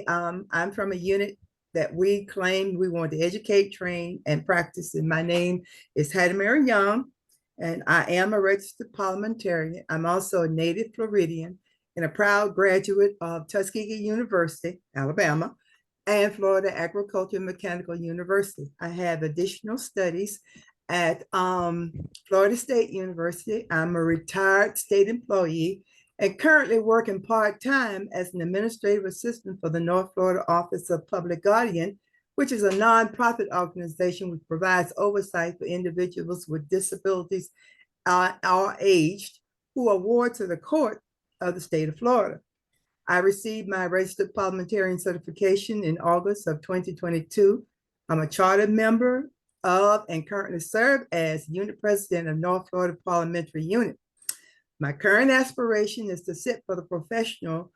I'm from a unit that we claim we want to educate, train, and practice. And my name is Hattie Mary Young, and I am a registered parliamentarian. I'm also a native Floridian and a proud graduate of Tuskegee University, Alabama, and Florida Agricultural and Mechanical University. I have additional studies at Florida State University. I'm a retired state employee and currently working part-time as an administrative assistant for the North Florida Office of Public Guardian, which is a nonprofit organization which provides oversight for individuals with disabilities or aged who award to the court of the state of Florida. I received my registered parliamentarian certification in August of 2022. I'm a chartered member of and currently serve as unit president of North Florida Parliamentary Unit. My current aspiration is to sit for the professional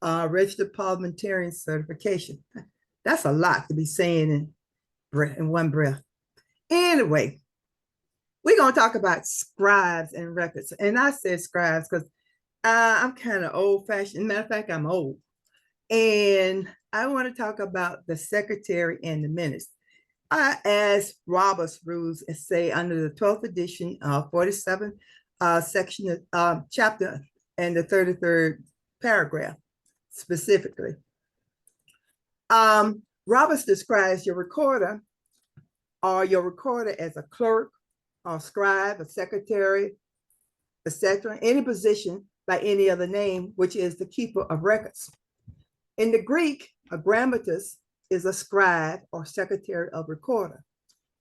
registered parliamentarian certification. That's a lot to be saying in one breath. Anyway, we're going to talk about scribes and records. And I said scribes because I'm kind of old-fashioned. Matter of fact, I'm old. And I want to talk about the secretary and the minutes. As Robert's rules say under the 12th edition, 47th section, chapter, and the 33rd paragraph specifically. Roberts describes your recorder as a clerk or scribe, a secretary, etc., any position by any other name, which is the keeper of records. In the Greek, a grammatus is a scribe or secretary of recorder.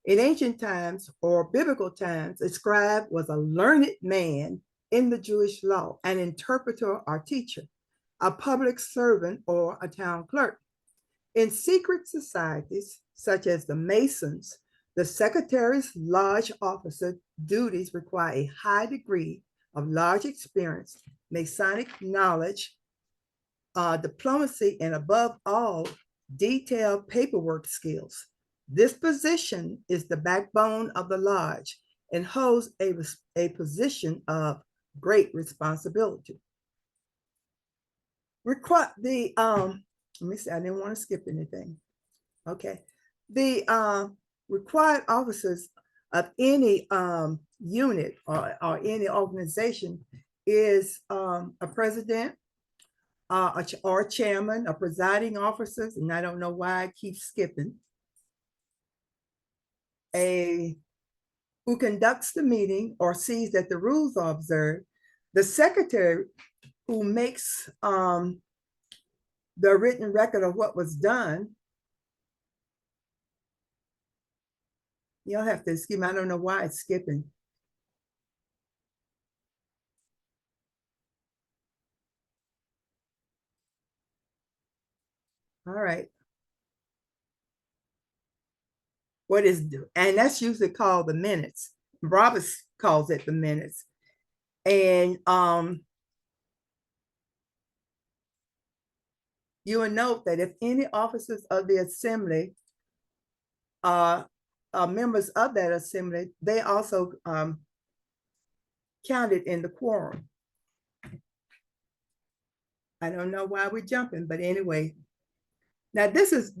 In ancient times or biblical times, a scribe was a learned man in the Jewish law, an interpreter or teacher, a public servant, or a town clerk. In secret societies, such as the Masons, the secretary's large officer duties require a high degree of large experience, Masonic knowledge, diplomacy, and above all, detailed paperwork skills. This position is the backbone of the lodge and holds a position of great responsibility. Let me see, I didn't want to skip anything. Okay. The required officers of any unit or any organization is a president or a chairman, a presiding officers, and I don't know why I keep skipping, who conducts the meeting or sees that the rules are observed, the secretary who makes the written record of what was done. You'll have to excuse me, I don't know why it's skipping. All right. And that's usually called the minutes. Roberts calls it the minutes. And you will note that if any officers of the assembly are members of that assembly, they also counted in the quorum. I don't know why we're jumping, but anyway. Now this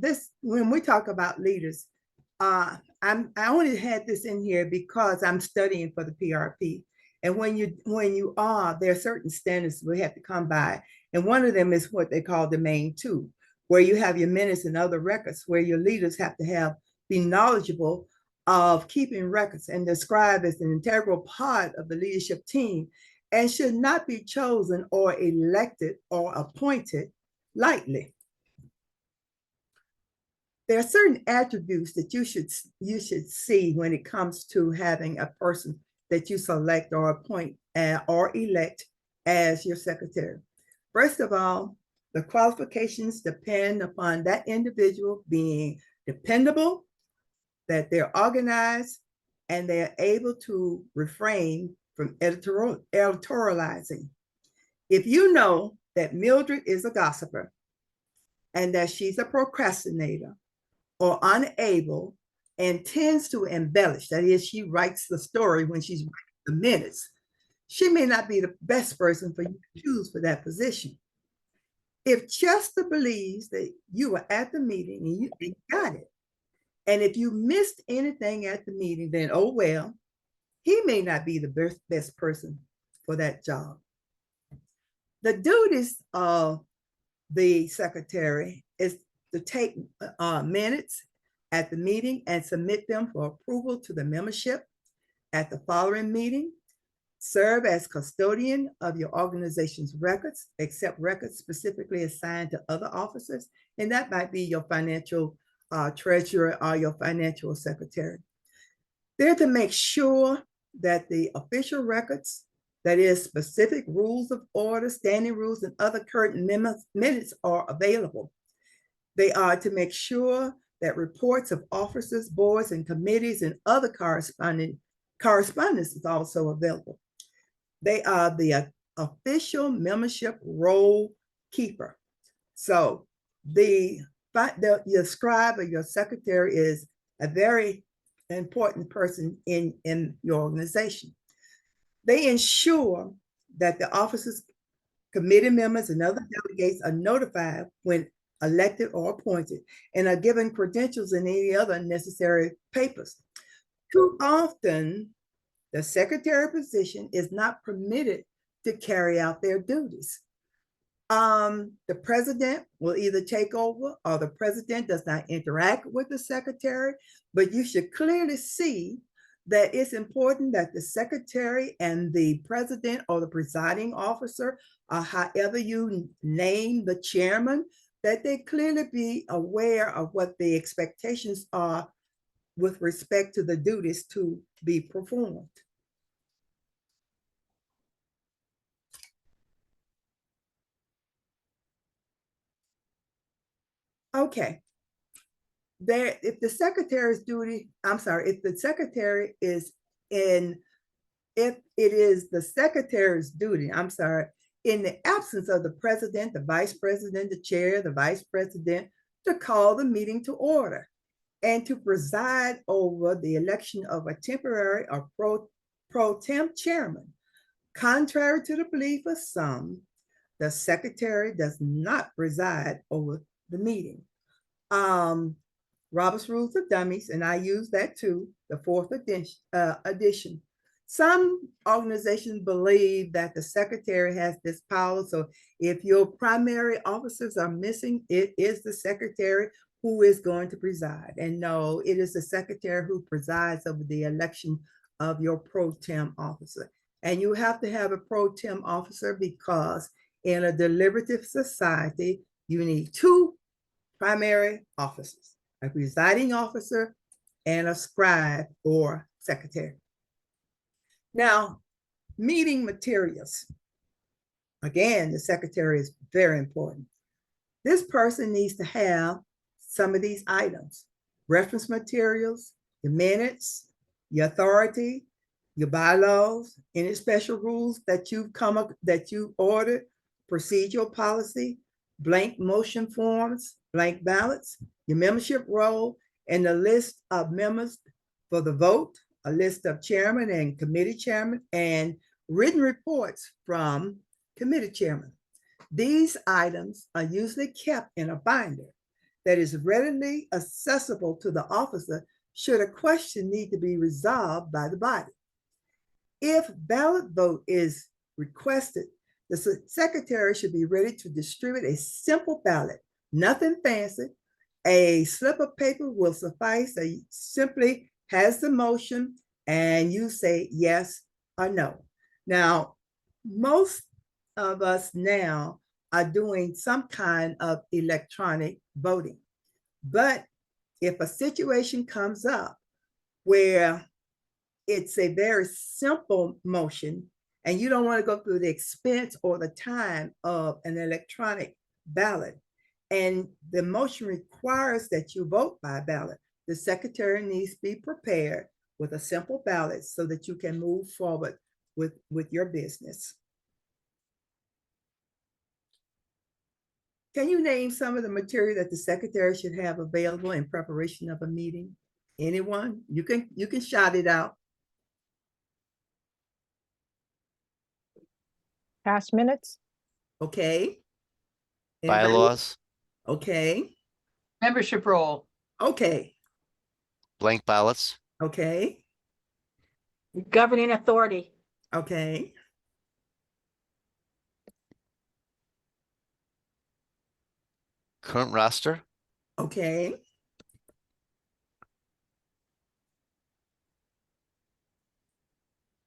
when we talk about leaders, I only had this in here because I'm studying for the PRP. And when you are, there are certain standards we have to come by. And one of them is what they call the main two, where you have your minutes and other records, where your leaders have to be knowledgeable of keeping records and described as an integral part of the leadership team and should not be chosen or elected or appointed lightly. There are certain attributes that you should see when it comes to having a person that you select or appoint or elect as your secretary. First of all, the qualifications depend upon that individual being dependable, that they're organized, and they're able to refrain from editorializing. If you know that Mildred is a gossiper and that she's a procrastinator or unable and tends to embellish, that is, she writes the story when she's writing the minutes, she may not be the best person for you to choose for that position. If Chester believes that you were at the meeting and you got it, and if you missed anything at the meeting, then oh well, he may not be the best person for that job. The duties of the secretary is to take minutes at the meeting and submit them for approval to the membership at the following meeting, serve as custodian of your organization's records, accept records specifically assigned to other officers, and that might be your financial treasurer or your financial secretary. They're to make sure that the official records, that is specific rules of order, standing rules, and other current minutes are available. They are to make sure that reports of officers, boards, and committees and other correspondence is also available. They are the official membership roll keeper. So your scribe or your secretary is a very important person in your organization. They ensure that the officers, committee members, and other delegates are notified when elected or appointed and are given credentials and any other necessary papers. Too often, the secretary position is not permitted to carry out their duties. The president will either take over or the president does not interact with the secretary, but you should clearly see that it's important that the secretary and the president or the presiding officer, or however you name the chairman, that they clearly be aware of what the expectations are with respect to the duties to be performed. Okay. If the secretary's duty, I'm sorry, if the secretary is in, if it is the secretary's duty, I'm sorry, in the absence of the president, the vice president, the chair, the vice president, to call the meeting to order and to preside over the election of a temporary or pro tem chairman. Contrary to the belief of some, the secretary does not preside over the meeting. Robert's Rules of Dummies, and I use that too, the fourth edition. Some organizations believe that the secretary has this power. So if your primary officers are missing, it is the secretary who is going to preside. And no, it is the secretary who presides over the election of your pro tem officer. And you have to have a pro tem officer because in a deliberative society, you need two primary officers, a presiding officer and a scribe or secretary. Now, meeting materials. Again, the secretary is very important. This person needs to have some of these items: reference materials, the minutes, your authority, your bylaws, any special rules that you've come up, that you ordered, procedural policy, blank motion forms, blank ballots, your membership roll, and the list of members for the vote, a list of chairman and committee chairman, and written reports from committee chairman. These items are usually kept in a binder that is readily accessible to the officer should a question need to be resolved by the body. If ballot vote is requested, the secretary should be ready to distribute a simple ballot, nothing fancy. A slip of paper will suffice. They simply has the motion and you say yes or no. Now, most of us now are doing some kind of electronic voting. But if a situation comes up where it's a very simple motion and you don't want to go through the expense or the time of an electronic ballot, and the motion requires that you vote by ballot, the secretary needs to be prepared with a simple ballot so that you can move forward with your business. Can you name some of the material that the secretary should have available in preparation of a meeting? Anyone? You can shout it out. Past minutes. Okay. Anybody? bylaws, Okay. Membership roll. Okay. blank ballots, Okay. Governing authority. Okay. current roster, Okay.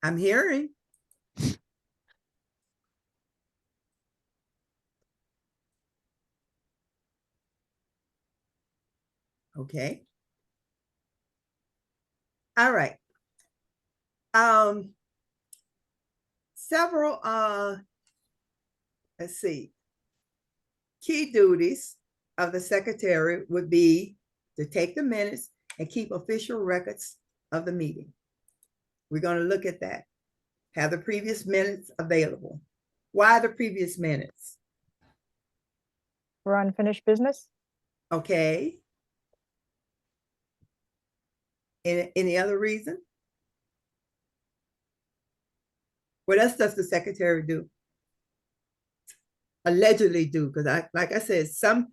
I'm hearing. Okay. All right. Several let's see. Key duties of the secretary would be to take the minutes and keep official records of the meeting. We're going to look at that. Have the previous minutes available. Why the previous minutes? For unfinished business. Okay. Any other reason? What else does the secretary do? Allegedly do, because like I said, some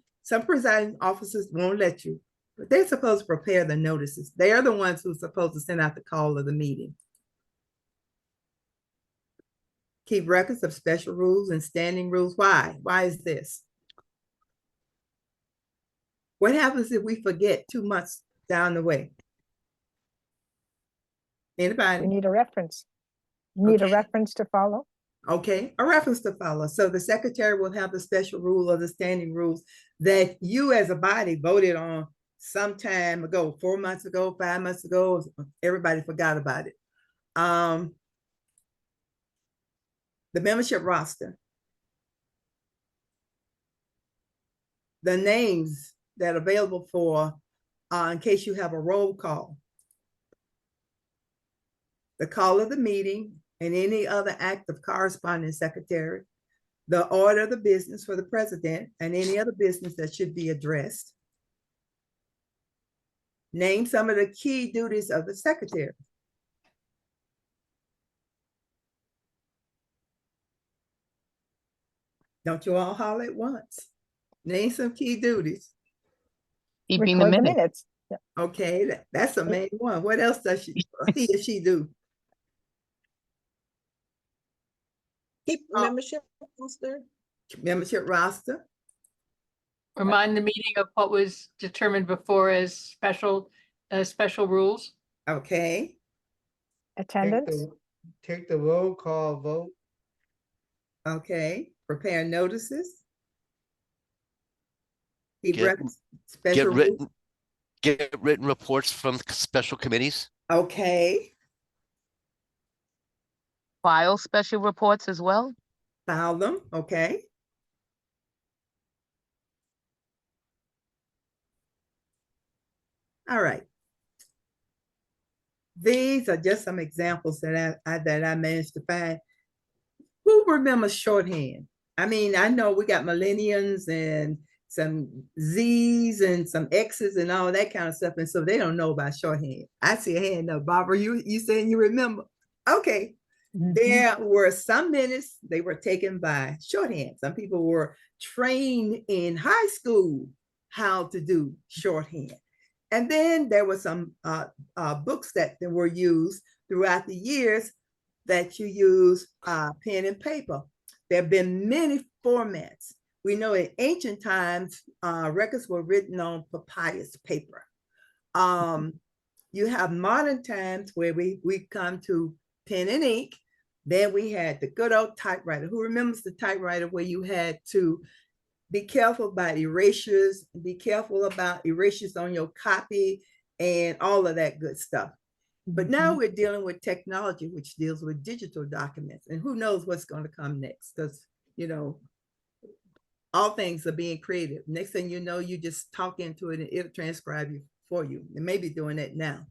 presiding officers won't let you, but they're supposed to prepare the notices. They are the ones who's supposed to send out the call of the meeting. Keep records of special rules and standing rules. Why? Why is this? What happens if we forget 2 months down the way? Anybody? We need a reference. Need a Okay. reference to follow. Okay, a reference to follow. So the secretary will have the special rule or the standing rules that you as a body voted on some time ago, 4 months ago, 5 months ago. Everybody forgot about it. The membership roster, the names that are available for in case you have a roll call, the call of the meeting, and any other act of corresponding secretary, the order of the business for the president, and any other business that should be addressed. Name some of the key duties of the secretary. Don't you all holler at once. Name some key duties. Keeping the Record minutes. Yeah. Okay, that's the main one. What else does he or she do? Keep membership roster. Membership roster. Remind the meeting of what was determined before as special rules. Okay. Attendance. Take the roll call vote. Okay. Prepare notices. Keep Get- records. Special rules. get written reports from special committees, Okay. File special reports as well. File them. Okay. All right. These are just some examples that I managed to find. Who remembers shorthand? I mean, I know we got millennials and some Z's and some X's and all that kind of stuff, and so they don't know about shorthand. I see a hand up. Barbara, you saying you remember? Okay. There were some minutes they were taken by shorthand. Some people were trained in high school how to do shorthand. And then there were some books that were used throughout the years that you use pen and paper. There have been many formats. We know in ancient times, records were written on papyrus paper. You have modern times where we come to pen and ink. Then we had the good old typewriter. Who remembers the typewriter where you had to be careful about erasures, be careful about erasures on your copy and all of that good stuff. But now we're dealing with technology, which deals with digital documents, and who knows what's going to come next, because, you know, all things are being created. Next thing you know, you just talk into it and it'll transcribe you for you. It may be doing that now.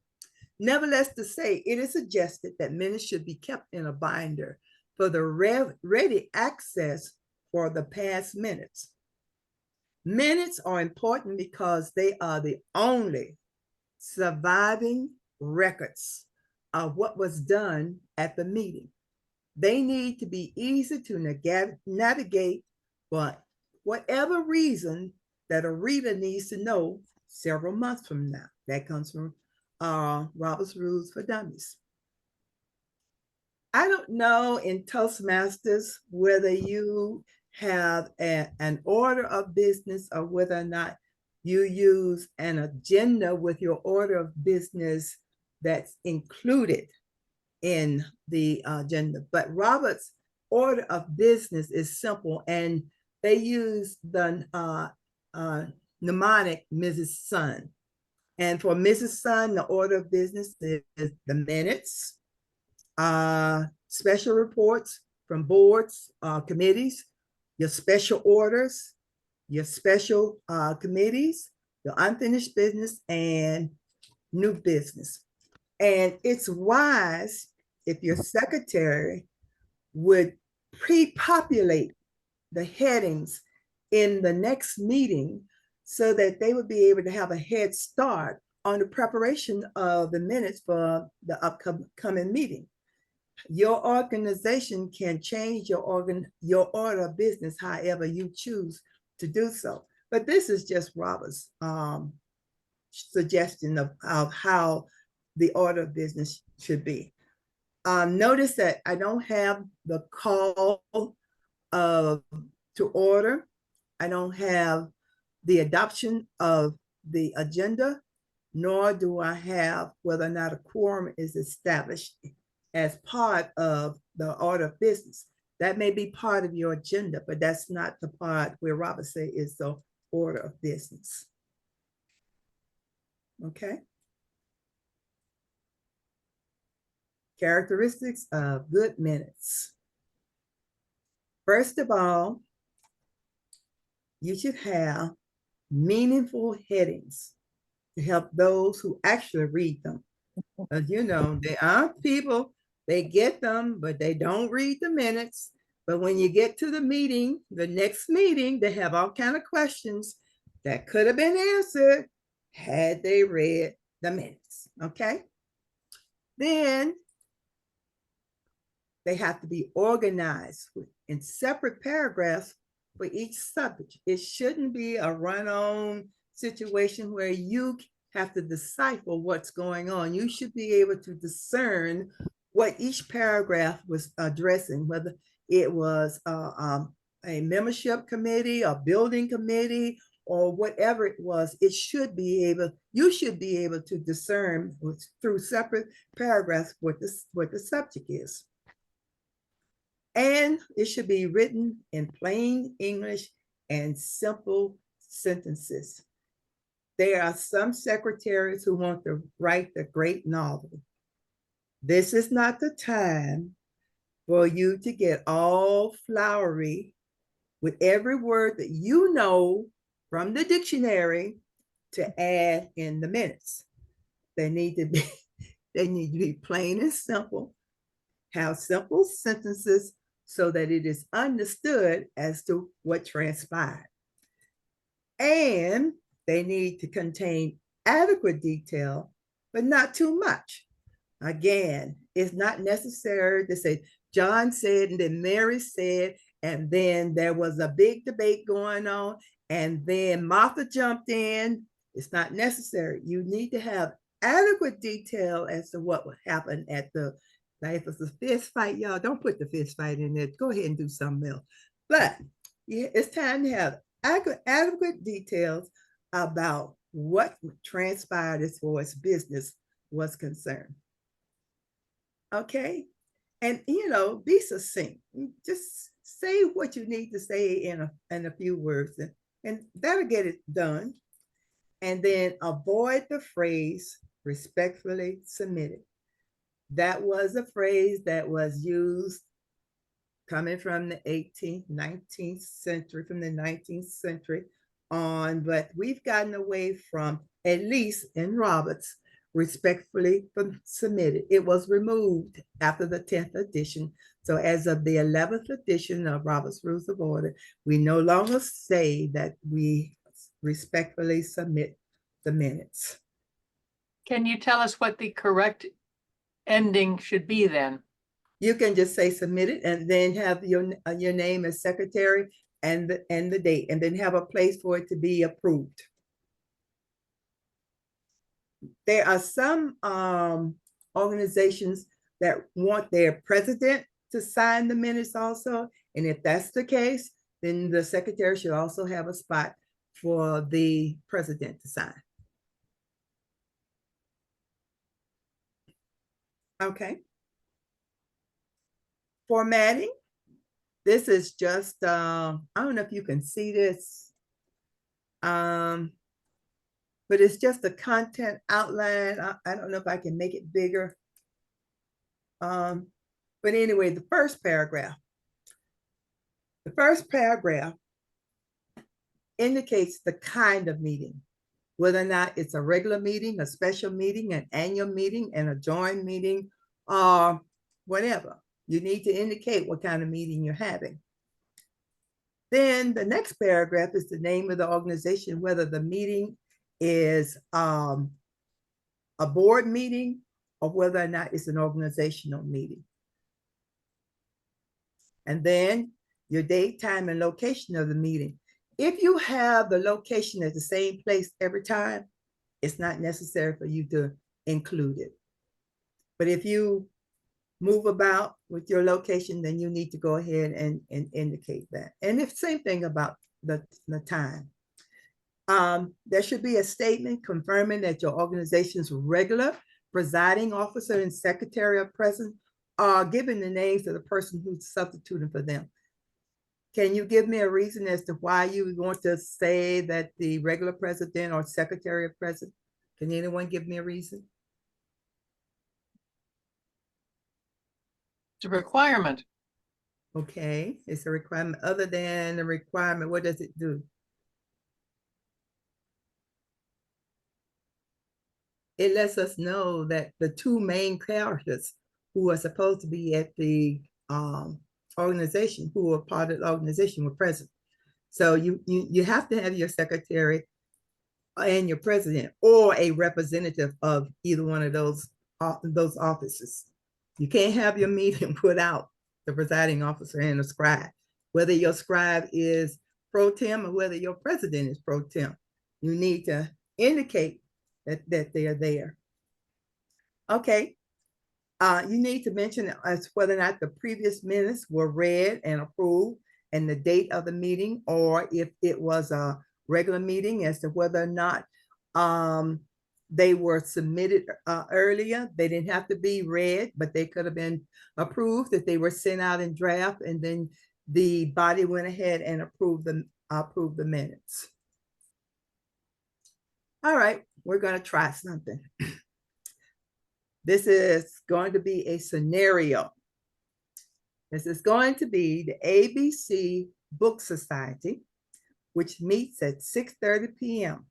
Nevertheless, to say, it is suggested that minutes should be kept in a binder for the ready access for the past minutes. Minutes are important because they are the only surviving records of what was done at the meeting. They need to be easy to navigate for whatever reason that a reader needs to know several months from now. That comes from Robert's Rules for Dummies. I don't know in Toastmasters whether you have an order of business or whether or not you use an agenda with your order of business that's included in the agenda. But Robert's order of business is simple, and they use the mnemonic Mrs. Sun. And for Mrs. Sun, the order of business is the minutes, special reports from boards, committees, your special orders, your special committees, your unfinished business, and new business. And it's wise if your secretary would pre-populate the headings in the next meeting so that they would be able to have a head start on the preparation of the minutes for the upcoming meeting. Your organization can change your order of business however you choose to do so. But this is just Robert's suggestion of how the order of business should be. Notice that I don't have the call to order. I don't have the adoption of the agenda, nor do I have whether or not a quorum is established as part of the order of business. That may be part of your agenda, but that's not the part where Robert said is the order of business. Okay. Characteristics of good minutes. First of all, you should have meaningful headings to help those who actually read them. As you know, there are people, they get them, but they don't read the minutes. But when you get to the meeting, the next meeting, they have all kinds of questions that could have been answered had they read the minutes, okay? Then they have to be organized in separate paragraphs for each subject. It shouldn't be a run-on situation where you have to decipher what's going on. You should be able to discern what each paragraph was addressing, whether it was a membership committee, a building committee, or whatever it was. You should be able to discern through separate paragraphs what the subject is. And it should be written in plain English and simple sentences. There are some secretaries who want to write the great novel. This is not the time for you to get all flowery with every word that you know from the dictionary to add in the minutes. They need to be plain and simple, have simple sentences so that it is understood as to what transpired. And they need to contain adequate detail, but not too much. Again, it's not necessary to say, John said, and then Mary said, and then there was a big debate going on, and then Martha jumped in. It's not necessary. You need to have adequate detail as to what would happen at the, now if it's a fist fight, y'all, don't put the fist fight in there. Go ahead and do something else. But yeah, it's time to have adequate details about what transpired as far as business was concerned. Okay. And, be succinct. Just say what you need to say in a few words, and that'll get it done. And then avoid the phrase respectfully submitted. That was a phrase that was used coming from the 18th, 19th century, from the 19th century on, but we've gotten away from, at least in Roberts, respectfully submitted. It was removed after the 10th edition. So as of the 11th edition of Robert's Rules of Order, we no longer say that we respectfully submit the minutes. Can you tell us what the correct ending should be then? You can just say submitted and then have your name as secretary and the date, and then have a place for it to be approved. There are some organizations that want their president to sign the minutes also. And if that's the case, then the secretary should also have a spot for the president to sign. Okay. Formatting. This is just, I don't know if you can see this. But it's just the content outline. I don't know if I can make it bigger. But anyway, the first paragraph. The first paragraph indicates the kind of meeting, whether or not it's a regular meeting, a special meeting, an annual meeting, and a joint meeting, or whatever. You need to indicate what kind of meeting you're having. Then the next paragraph is the name of the organization, whether the meeting is a board meeting or whether or not it's an organizational meeting. And then your date, time, and location of the meeting. If you have the location at the same place every time, it's not necessary for you to include it. But if you move about with your location, then you need to go ahead and indicate that. And the same thing about the time. There should be a statement confirming that your organization's regular presiding officer and secretary are present, are given the names of the person who's substituting for them. Can you give me a reason as to why you want to say that the regular president or secretary are present? Can anyone give me a reason? It's a requirement. Okay, it's a requirement. Other than the requirement, what does it do? It lets us know that the two main characters who are supposed to be at the organization, who are part of the organization, were present. So you have to have your secretary and your president or a representative of either one of those offices. You can't have your meeting without the presiding officer and the scribe, whether your scribe is pro tem or whether your president is pro tem. You need to indicate that they are there. Okay. You need to mention as whether or not the previous minutes were read and approved and the date of the meeting, or if it was a regular meeting, as to whether or not they were submitted earlier. They didn't have to be read, but they could have been approved if they were sent out in draft, and then the body went ahead and approved the minutes. All right, we're going to try something. This is going to be a scenario. This is going to be the ABC Book Society, which meets at 6:30 p.m.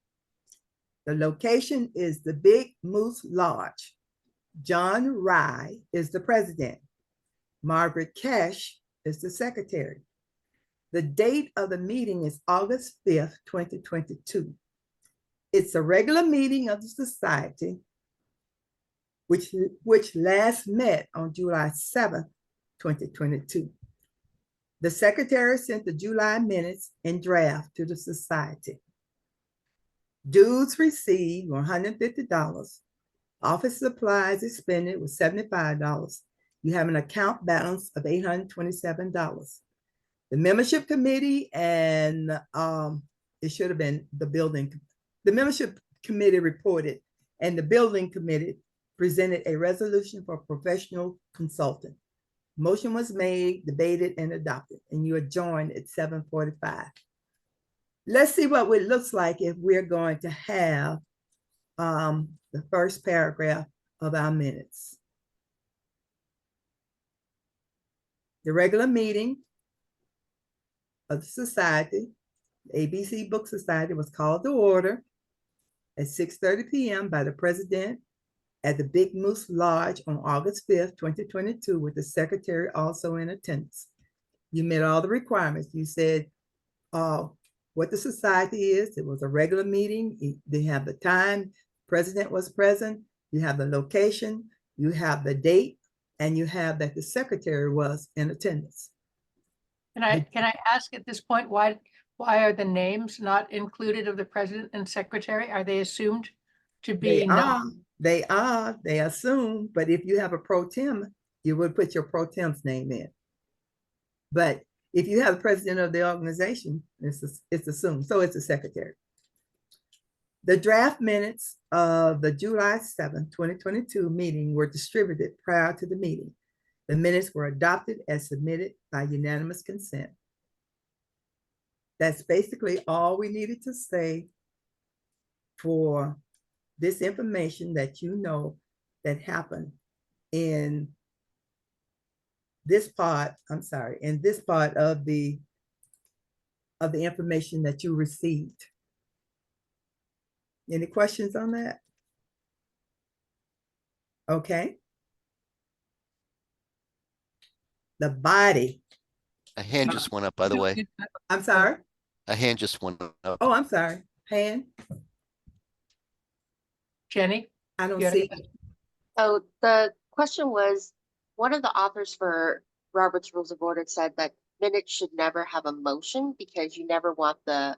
The location is the Big Moose Lodge. John Rye is the president. Margaret Cash is the secretary. The date of the meeting is August 5th, 2022. It's a regular meeting of the society, which last met on July 7th, 2022. The secretary sent the July minutes in draft to the society. Dues received were $150. Office supplies expended was $75. You have an account balance of $827. The membership committee and it should have been the membership committee reported, and the building committee presented a resolution for professional consultant. Motion was made, debated, and adopted, and you adjourned at 7:45. Let's see what it looks like if we're going to have the first paragraph of our minutes. The regular meeting of the society, the ABC Book Society, was called to order at 6:30 p.m. by the president at the Big Moose Lodge on August 5th, 2022, with the secretary also in attendance. You met all the requirements. You said what the society is. It was a regular meeting. They have the time. President was present. You have the location. You have the date, and you have that the secretary was in attendance. Can I ask at this point, why are the names not included of the president and secretary? Are they assumed to They be? they assume, but if you have a pro tem, you would put your pro tem's name in. But if you have the president of the organization, it's assumed, so it's the secretary. The draft minutes of the July 7th, 2022 meeting were distributed prior to the meeting. The minutes were adopted as submitted by unanimous consent. That's basically all we needed to say for this information that you know that happened in this part, in this part of the information that you received. Any questions on that? Okay. The body. A hand just went up, by the way. I'm sorry. A hand just went up. Oh, I'm sorry. Hand. Jenny? I don't You had a see. question? So the question was, one of the authors for Robert's Rules of Order said that minutes should never have a motion because you never want the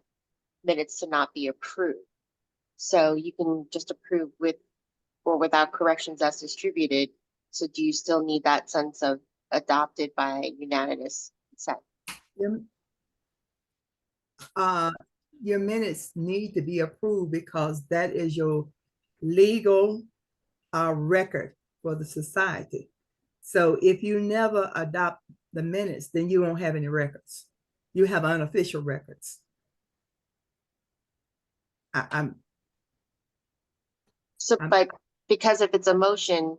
minutes to not be approved. So you can just approve with or without corrections as distributed. So do you still need that sense of adopted by unanimous consent? Your minutes need to be approved because that is your legal record for the society. So if you never adopt the minutes, then you won't have any records. You have unofficial records. But because if it's a motion,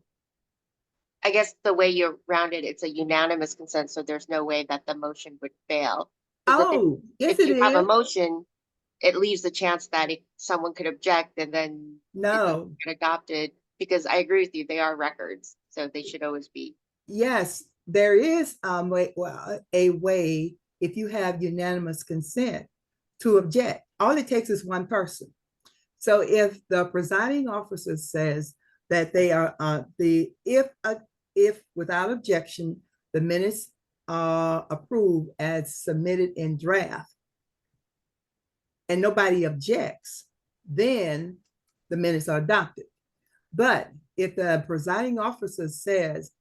I guess the way you're rounded, it's a unanimous consent, so there's no way that the motion would fail. Oh, yes, if it you have a is. motion, it leaves the chance that if someone could object and then it No. doesn't get adopted, because I agree with you, they are records, so they should always be. Yes, there is a way if you have unanimous consent to object. All it takes is one person. So if the presiding officer says that they are if without objection the minutes are approved as submitted in draft, and nobody objects, then the minutes are adopted. But if the presiding officer says,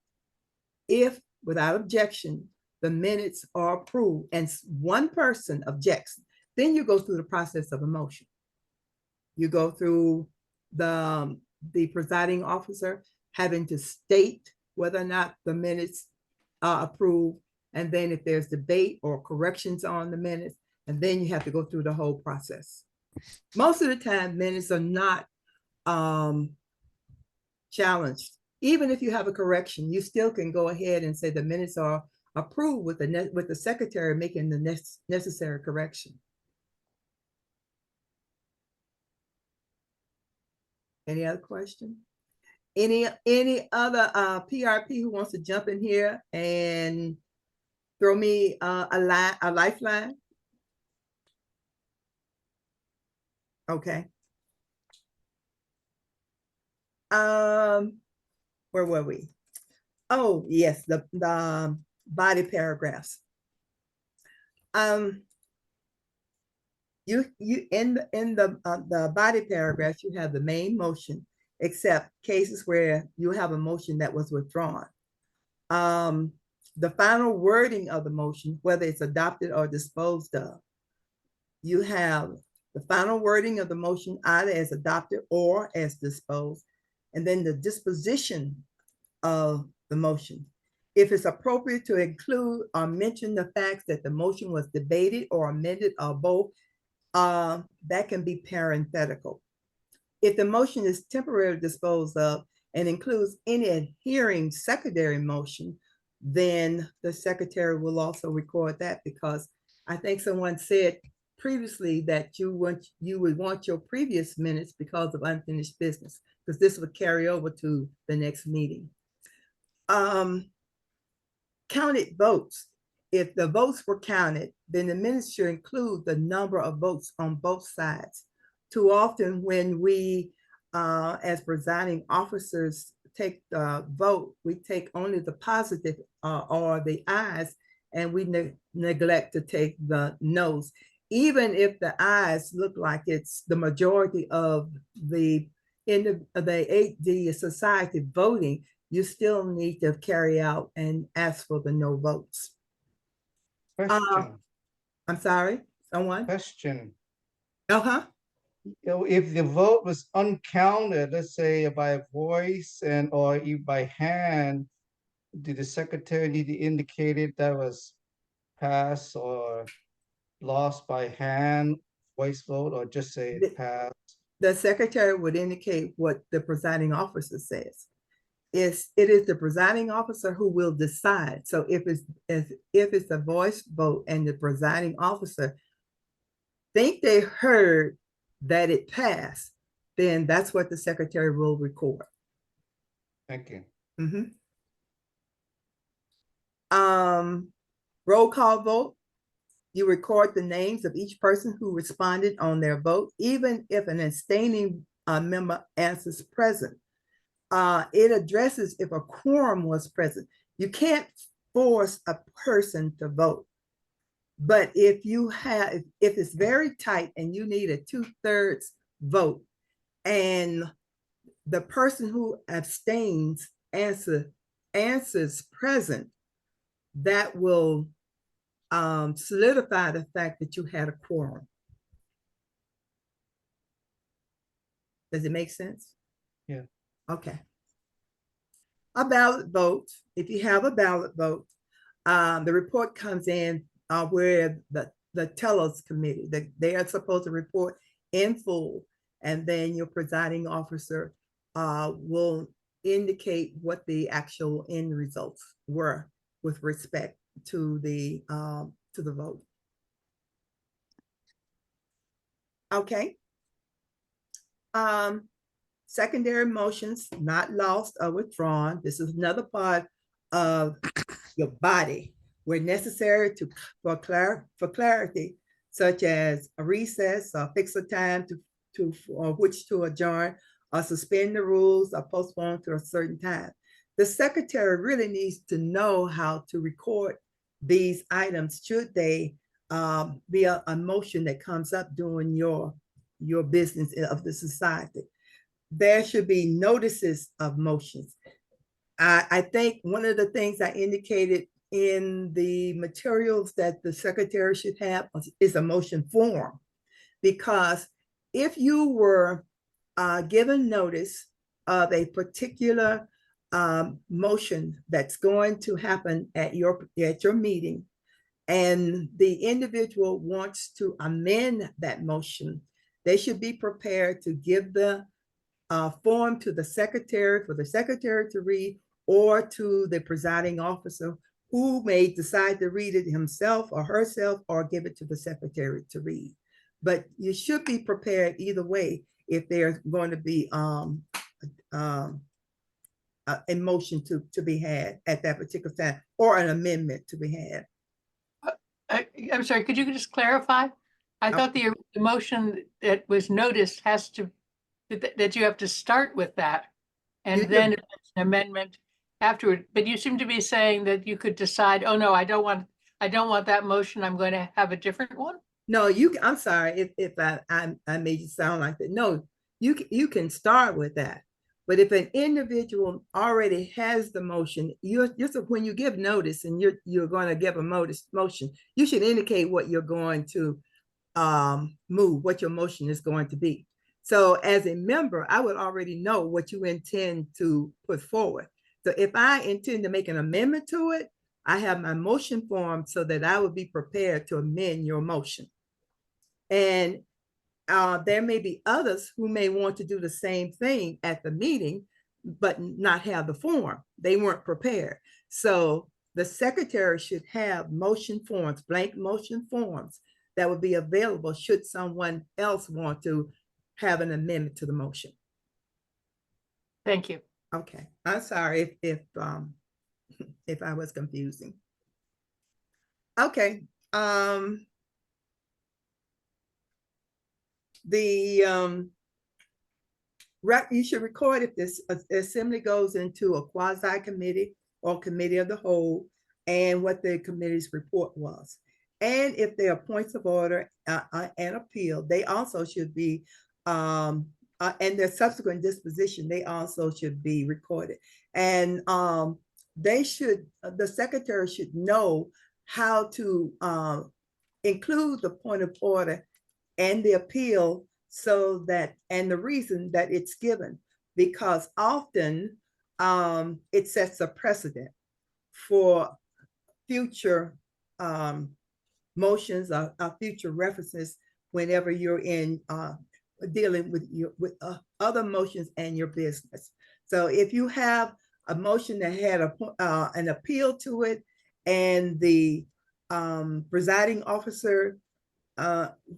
if without objection, the minutes are approved and one person objects, then you go through the process of a motion. You go through the presiding officer having to state whether or not the minutes are approved. And then if there's debate or corrections on the minutes, and then you have to go through the whole process. Most of the time, minutes are not challenged. Even if you have a correction, you still can go ahead and say the minutes are approved with the secretary making the necessary correction. Any other question? Any other PRP who wants to jump in here and throw me a lifeline? Okay. Where were we? Oh, yes, the body paragraphs. You in the body paragraphs, you have the main motion, except cases where you have a motion that was withdrawn. The final wording of the motion, whether it's adopted or disposed of, you have the final wording of the motion either as adopted or as disposed, and then the disposition of the motion. If it's appropriate to include or mention the facts that the motion was debated or amended or both, that can be parenthetical. If the motion is temporarily disposed of and includes any adhering secondary motion, then the secretary will also record that, because I think someone said previously that you would want your previous minutes because of unfinished business, because this would carry over to the next meeting. Counted votes. If the votes were counted, then the minutes should include the number of votes on both sides. Too often when we, as presiding officers, take the vote, we take only the positive or the ayes and we neglect to take the no's. Even if the ayes look like it's the majority of the the society voting, you still need to carry out and ask for the no votes. Question, I'm sorry, someone? question. Uh-huh. If the vote was uncounted, let's say by voice and or by hand, did the secretary need to indicate it that was passed or lost by hand, voice vote, or just say it passed? The secretary would indicate what the presiding officer says. It is the presiding officer who will decide. So if it's a voice vote and the presiding officer think they heard that it passed, then that's what the secretary will record. Thank you. Mhm. Roll call vote. You record the names of each person who responded on their vote, even if an abstaining member answers present. It addresses if a quorum was present. You can't force a person to vote. But if it's very tight and you need a 2/3 vote, and the person who abstains answers present, that will solidify the fact that you had a quorum. Does it make sense? Yeah. Okay. A ballot vote, if you have a ballot vote, the report comes in where the tellers committee, they are supposed to report in full, and then your presiding officer will indicate what the actual end results were with respect to the vote. Okay. Secondary motions not lost or withdrawn. This is another part of your body where necessary for clarity, such as a recess or fix a time or which to adjourn or suspend the rules or postpone to a certain time. The secretary really needs to know how to record these items should they be a motion that comes up during your business of the society. There should be notices of motions. I think one of the things I indicated in the materials that the secretary should have is a motion form, because if you were given notice of a particular motion that's going to happen at your meeting, and the individual wants to amend that motion, they should be prepared to give the form to the secretary for the secretary to read, or to the presiding officer, who may decide to read it himself or herself or give it to the secretary to read. But you should be prepared either way if there's going to be a motion to be had at that particular time, or an amendment to be had. I'm sorry, could you just clarify? I thought the motion that was noticed has to, that you have to start with that. And You then could- if it's an amendment afterward, but you seem to be saying that you could decide, oh no, I don't want that motion, I'm going to have a different one. No, I'm sorry if I made you sound like that. No, you can start with that. But if an individual already has the motion, when you give notice and you're going to give a motion, you should indicate what you're going to move, what your motion is going to be. So as a member, I would already know what you intend to put forward. So if I intend to make an amendment to it, I have my motion form so that I would be prepared to amend your motion. And there may be others who may want to do the same thing at the meeting, but not have the form. They weren't prepared. So the secretary should have motion forms, blank motion forms, that would be available should someone else want to have an amendment to the motion. Thank you. Okay, I'm sorry if I was confusing. Okay, you should record if this assembly goes into a quasi committee or committee of the whole, and what the committee's report was. And if there are points of order and appeal, they also should be, and their subsequent disposition, they also should be recorded. And the secretary should know how to include the point of order and the appeal so that, and the reason that it's given, because often it sets a precedent for future motions or future references whenever you're in dealing with other motions and your business. So if you have a motion that had an appeal to it, and the presiding officer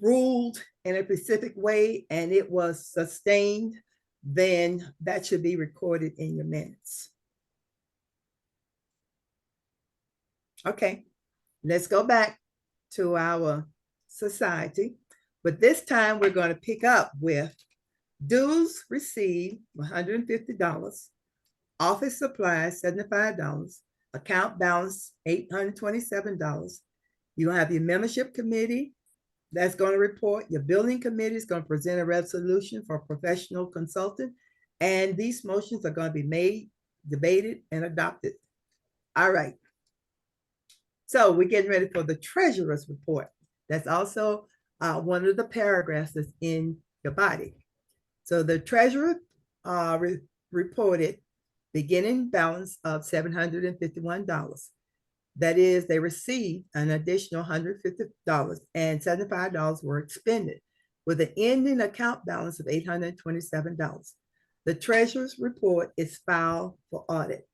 ruled in a specific way and it was sustained, then that should be recorded in your minutes. Okay, let's go back to our society, but this time we're going to pick up with dues received, $150, office supplies, $75, account balance, $827. You have your membership committee that's going to report. Your building committee is going to present a resolution for a professional consultant, and these motions are going to be made, debated, and adopted. All right. So we're getting ready for the treasurer's report. That's also one of the paragraphs that's in your body. So the treasurer reported beginning balance of $751. That is, they received an additional $150 and $75 were expended with an ending account balance of $827. The treasurer's report is filed for audit.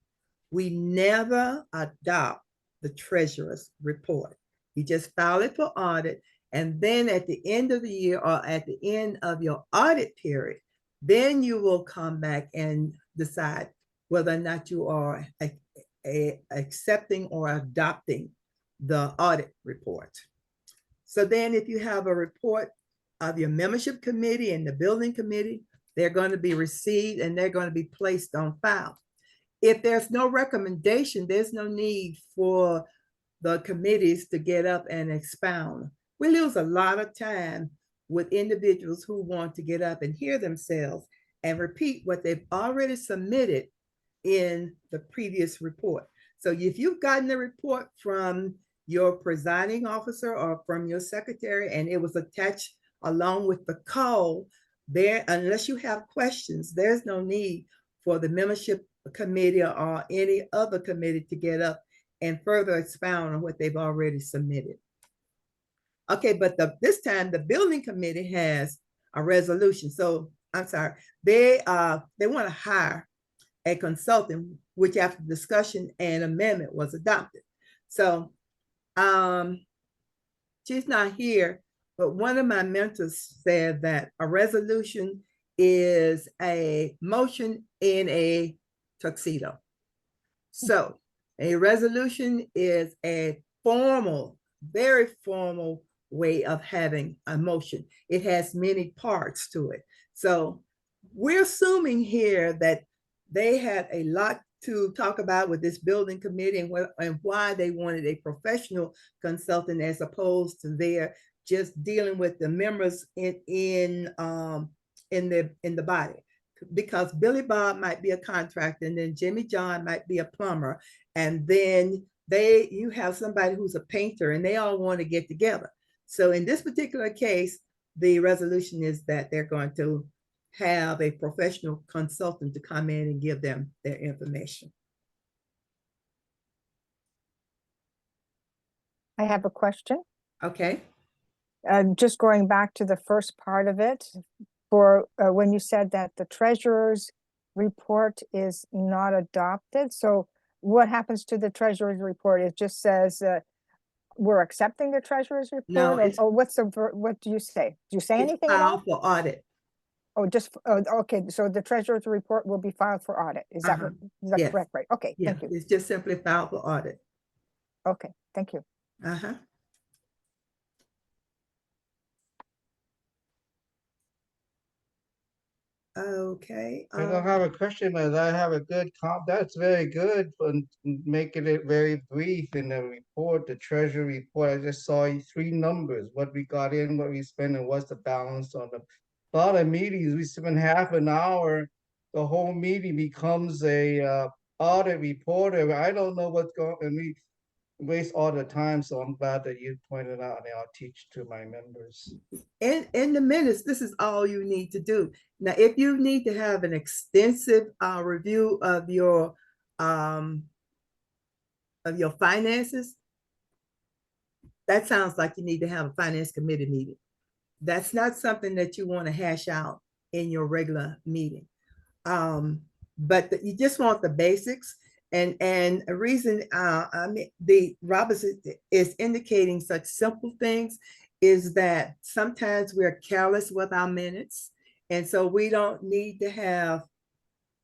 We never adopt the treasurer's report. You just file it for audit, and then at the end of the year or at the end of your audit period, then you will come back and decide whether or not you are accepting or adopting the audit report. So then if you have a report of your membership committee and the building committee, they're going to be received and they're going to be placed on file. If there's no recommendation, there's no need for the committees to get up and expound. We lose a lot of time with individuals who want to get up and hear themselves and repeat what they've already submitted in the previous report. So if you've gotten the report from your presiding officer or from your secretary and it was attached along with the call, there, unless you have questions, there's no need for the membership committee or any other committee to get up and further expound on what they've already submitted. Okay, but this time the building committee has a resolution. So I'm sorry, they want to hire a consultant, which after discussion and amendment was adopted. So she's not here, but one of my mentors said that a resolution is a motion in a tuxedo. So a resolution is a formal, very formal way of having a motion. It has many parts to it. So we're assuming here that they had a lot to talk about with this building committee and why they wanted a professional consultant as opposed to their just dealing with the members in the body. Because Billy Bob might be a contractor, and then Jimmy John might be a plumber, and then you have somebody who's a painter, and they all want to get together. So in this particular case, the resolution is that they're going to have a professional consultant to come in and give them their information. I have a question. Okay. Just going back to the first part of it, for when you said that the treasurer's report is not adopted. So what happens to the treasurer's report? It just says we're accepting the treasurer's report? No, or what do you say? Do you say anything at all? Filed for audit. Oh, just, okay, so the treasurer's report will be filed for audit. Is that Yes. correct? Right, okay, Yeah, thank you. it's just simply filed for audit. Okay, thank you. Okay. I don't have a question, but I have a good that's very good for making it very brief in the report, the treasury report. I just saw 3 numbers, what we got in, what we spent, and what's the balance on them. A lot of meetings, we spend half an hour, the whole meeting becomes a audit reporter. I don't know what's going, and we waste all the time, so I'm glad that you pointed out, and I'll teach to my members. In the minutes, this is all you need to do. Now, if you need to have an extensive review of your finances, that sounds like you need to have a finance committee meeting. That's not something that you want to hash out in your regular meeting. But you just want the basics. And a reason I mean the Roberts is indicating such simple things is that sometimes we're careless with our minutes. And so we don't need to have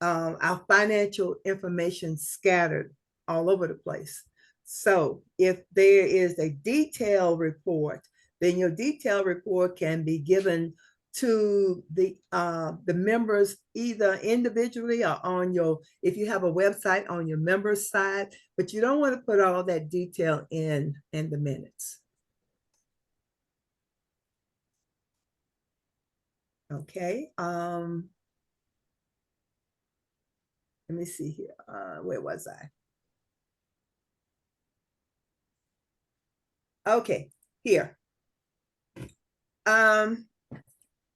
our financial information scattered all over the place. So if there is a detailed report, then your detailed report can be given to the members either individually or on your, if you have a website, on your members side, but you don't want to put all that detail in the minutes. Okay. Let me see here. Where was I? Okay, here.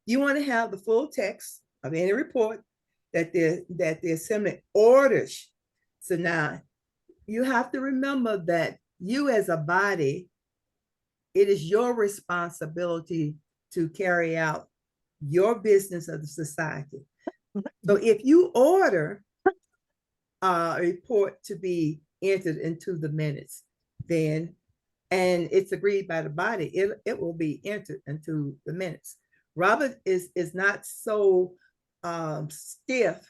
You want to have the full text of any report that the assembly orders. So now you have to remember that you as a body, it is your responsibility to carry out your business of the society. So if you order a report to be entered into the minutes, then, and it's agreed by the body, it will be entered into the minutes. Robert is not so stiff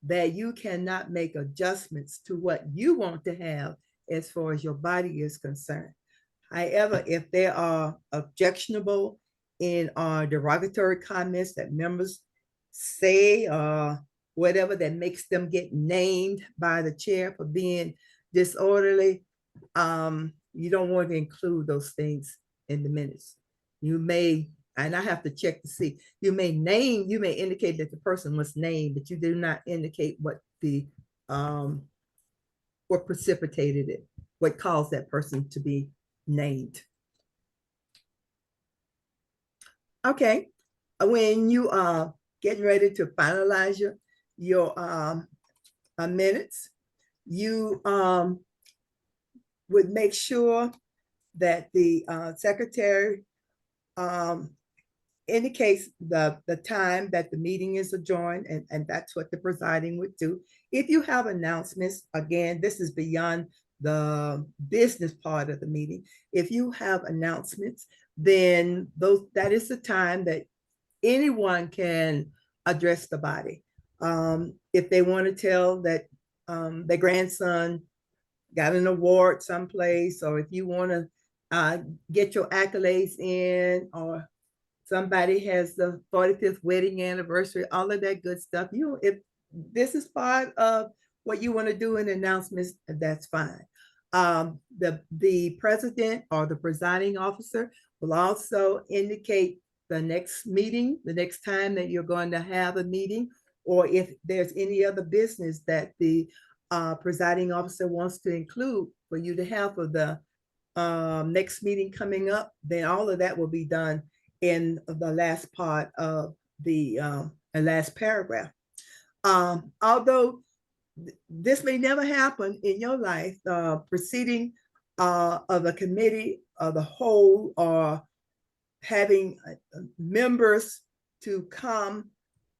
that you cannot make adjustments to what you want to have as far as your body is concerned. However, if there are objectionable and derogatory comments that members say, whatever that makes them get named by the chair for being disorderly, you don't want to include those things in the minutes. You may, and I have to check to see, you may indicate that the person was named, but you do not indicate what what precipitated it, what caused that person to be named. Okay, when you are getting ready to finalize your minutes, you would make sure that the secretary indicates the time that the meeting is adjourned, and that's what the presiding would do. If you have announcements, again, this is beyond the business part of the meeting. If you have announcements, then that is the time that anyone can address the body. If they want to tell that their grandson got an award someplace, or if you want to get your accolades in, or somebody has the 45th wedding anniversary, all of that good stuff. If this is part of what you want to do in announcements, that's fine. The president or the presiding officer will also indicate the next meeting, the next time that you're going to have a meeting, or if there's any other business that the presiding officer wants to include for you to have for the next meeting coming up, then all of that will be done in the last part of the last paragraph. Although this may never happen in your life, proceeding of a committee of the whole, or having members to come,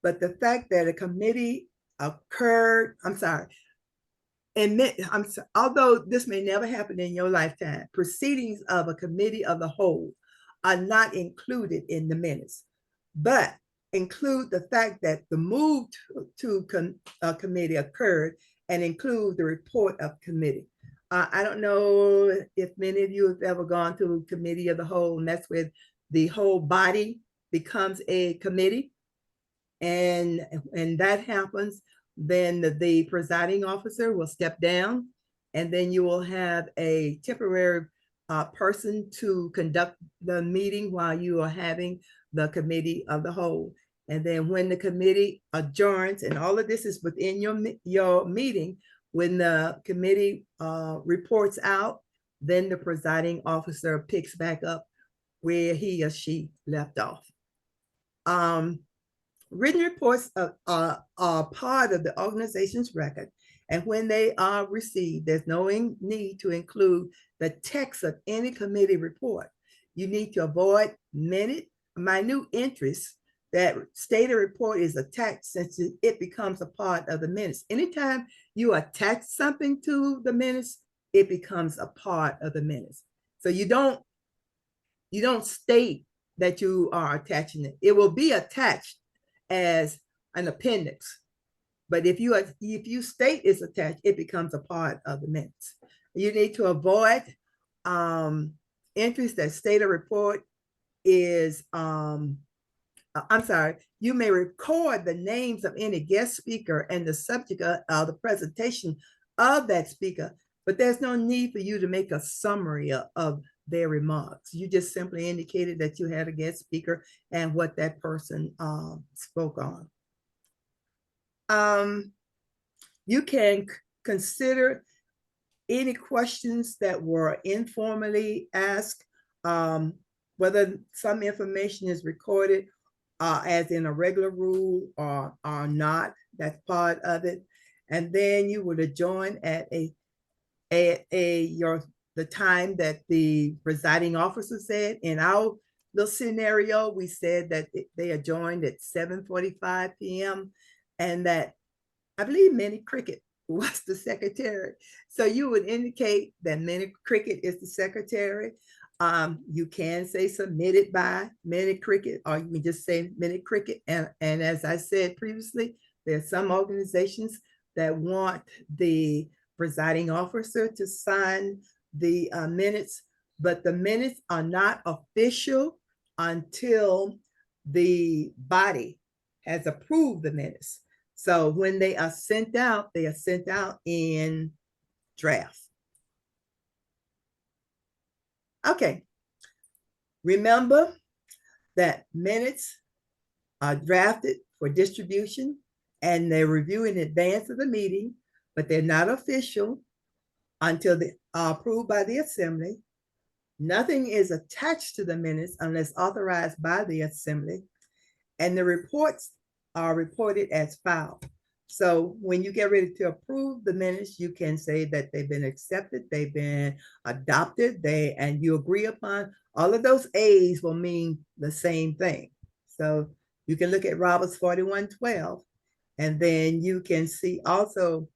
but the fact that a committee occurred, although this may never happen in your lifetime, proceedings of a committee of the whole are not included in the minutes, but include the fact that the move to committee occurred, and include the report of committee. I don't know if many of you have ever gone to a committee of the whole, and that's where the whole body becomes a committee. And when that happens, then the presiding officer will step down, and then you will have a temporary person to conduct the meeting while you are having the committee of the whole. And then when the committee adjourns, and all of this is within your meeting, when the committee reports out, then the presiding officer picks back up where he or she left off. Written reports are part of the organization's record, and when they are received, there's no need to include the text of any committee report. You need to avoid minute entries that state a report is attached, since it becomes a part of the minutes. Anytime you attach something to the minutes, it becomes a part of the minutes. So you don't state that you are attaching it. It will be attached as an appendix, but if you state it's attached, it becomes a part of the minutes. You need to avoid entries that state a report is I'm sorry, you may record the names of any guest speaker and the subject of the presentation of that speaker, but there's no need for you to make a summary of their remarks. You just simply indicated that you had a guest speaker and what that person spoke on. You can consider any questions that were informally asked, whether some information is recorded as in a regular rule or not. That's part of it. And then you would adjourn at the time that the presiding officer said. In our little scenario, we said that they adjourned at 7:45 p.m. and that I believe Minnie Cricket was the secretary. So you would indicate that Minnie Cricket is the secretary. You can say submitted by Minnie Cricket, or you can just say Minnie Cricket. And as I said previously, there are some organizations that want the presiding officer to sign the minutes, but the minutes are not official until the body has approved the minutes. So when they are sent out in draft. Okay. Remember that minutes are drafted for distribution and they're reviewed in advance of the meeting, but they're not official until they are approved by the assembly. Nothing is attached to the minutes unless authorized by the assembly, and the reports are reported as filed. So when you get ready to approve the minutes, you can say that they've been accepted, they've been adopted, and you agree upon. All of those A's will mean the same thing. So you can look at Roberts 4112, and then you can see also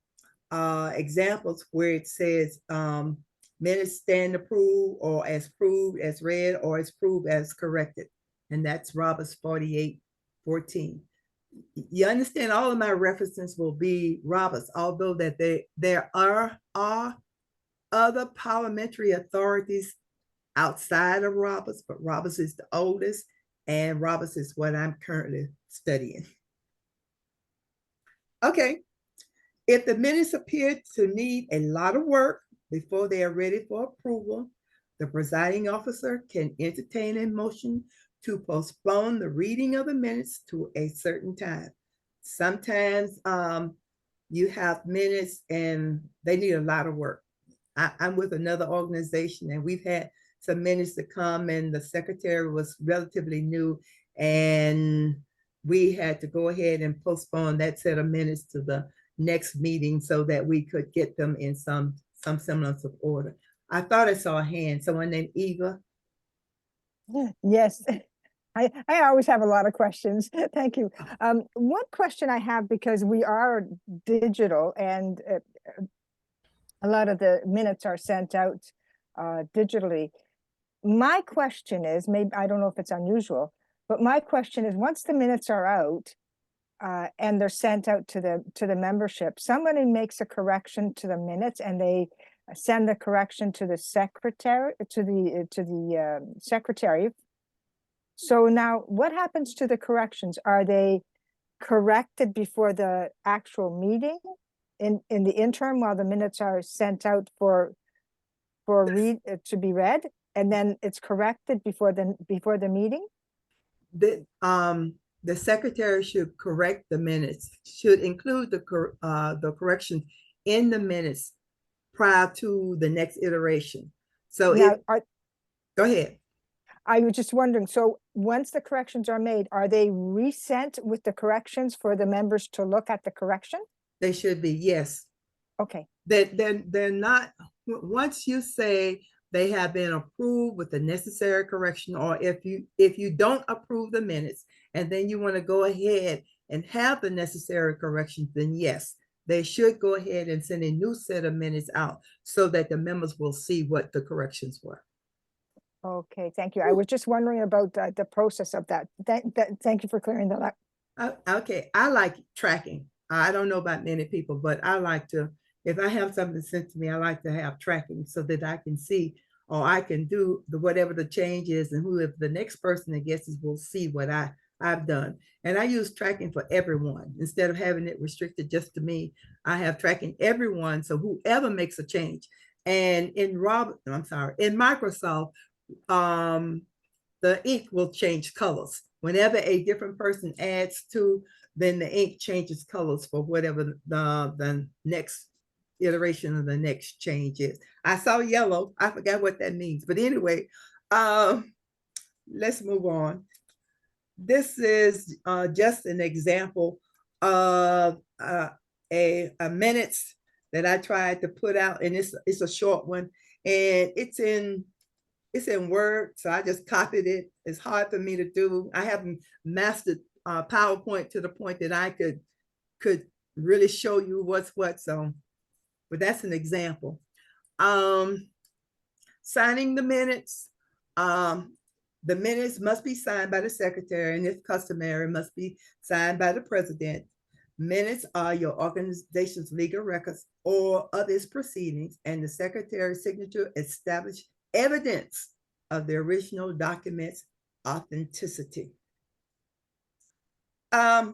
examples where it says minutes stand approved, or as approved as read, or as approved as corrected. And that's Roberts 48:14. You understand all of my references will be Roberts, although that there are other parliamentary authorities outside of Roberts, but Roberts is the oldest, and Roberts is what I'm currently studying. Okay, if the minutes appear to need a lot of work before they are ready for approval, the presiding officer can entertain a motion to postpone the reading of the minutes to a certain time. Sometimes you have minutes and they need a lot of work. I'm with another organization and we've had some minutes to come, and the secretary was relatively new, and we had to go ahead and postpone that set of minutes to the next meeting so that we could get them in some semblance of order. I thought I saw a hand, someone named Eva. Yes, I always have a lot of questions. Thank you. One question I have, because we are digital and a lot of the minutes are sent out digitally. My question is, maybe, I don't know if it's unusual, but my question is, once the minutes are out and they're sent out to the membership, somebody makes a correction to the minutes and they send the correction to the secretary, to the secretary. So now what happens to the corrections? Are they corrected before the actual meeting in the interim while the minutes are sent out for to be read, and then it's corrected before the meeting? The secretary should correct the minutes, should include the corrections in the minutes prior to the next iteration. So Now, go ahead. I was just wondering, so once the corrections are made, are they resent with the corrections for the members to look at the correction? They should be, yes. Okay, They're not, once you say they have been approved with the necessary correction, or if you don't approve the minutes and then you want to go ahead and have the necessary corrections, then yes, they should go ahead and send a new set of minutes out so that the members will see what the corrections were. okay, thank you. I was just wondering about the process of that. Thank you for clearing that up. Okay, I like tracking. I don't know about many people, but I like to, if I have something sent to me, I like to have tracking so that I can see, or I can do whatever the change is, and whoever the next person that guesses will see what I've done. And I use tracking for everyone instead of having it restricted just to me. I have tracking everyone, so whoever makes a change. And in Microsoft, the ink will change colors. Whenever a different person adds to, then the ink changes colors for whatever the next iteration of the next change is. I saw yellow. I forgot what that means. But anyway, let's move on. This is just an example of a minutes that I tried to put out, and it's a short one, and it's in Word, so I just copied it. It's hard for me to do. I haven't mastered PowerPoint to the point that I could really show you what's what. So, but that's an example. Signing the minutes. The minutes must be signed by the secretary, and if customary, must be signed by the president. Minutes are your organization's legal records or of its proceedings, and the secretary's signature establish evidence of the original document's authenticity. A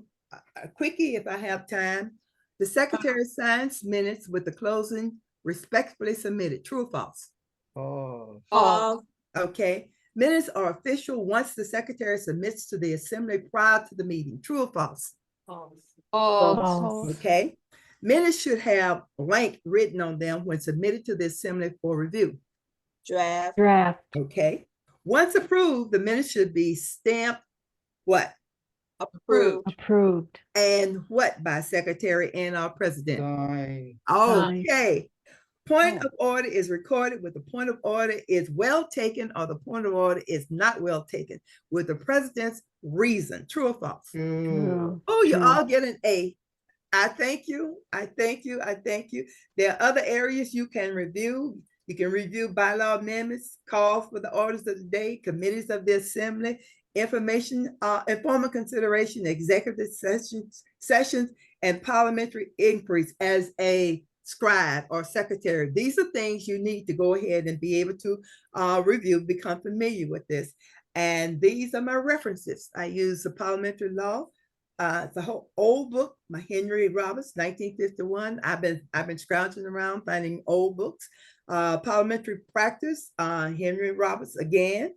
quickie, if I have time. The secretary signs minutes with the closing respectfully submitted. True or false? Oh, False. Okay. Minutes are official once the secretary submits to the assembly prior to the meeting. True or false? False. Okay. Minutes should have blank written on them when submitted to the assembly for review. Draft. Okay. Once approved, the minutes should be stamped what? Approved. And what by secretary and our president? nine. Okay. Point of order is recorded with the point of order is well taken or the point of order is not well taken with the president's reason. True or false? True. Oh, you all get an A. I thank you. I thank you. I thank you. There are other areas you can review. You can review bylaw amendments, calls for the orders of the day, committees of the assembly, informal consideration, executive sessions, and parliamentary inquiries as a scribe or secretary. These are things you need to go ahead and be able to review, become familiar with this. And these are my references. I use the parliamentary law. It's a whole old book, my Henry Roberts, 1951. I've been scrounging around finding old books. Parliamentary practice, Henry Roberts again.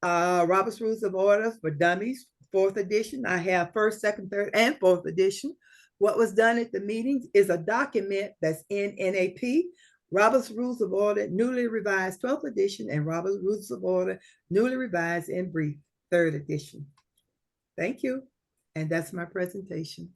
Robert's Rules of Order for Dummies, 4th edition. I have 1st, 2nd, 3rd, and 4th edition. What was done at the meetings is a document that's in NAP. Robert's Rules of Order, newly revised 12th edition, and Robert's Rules of Order, newly revised in brief, 3rd edition. Thank you. And that's my presentation.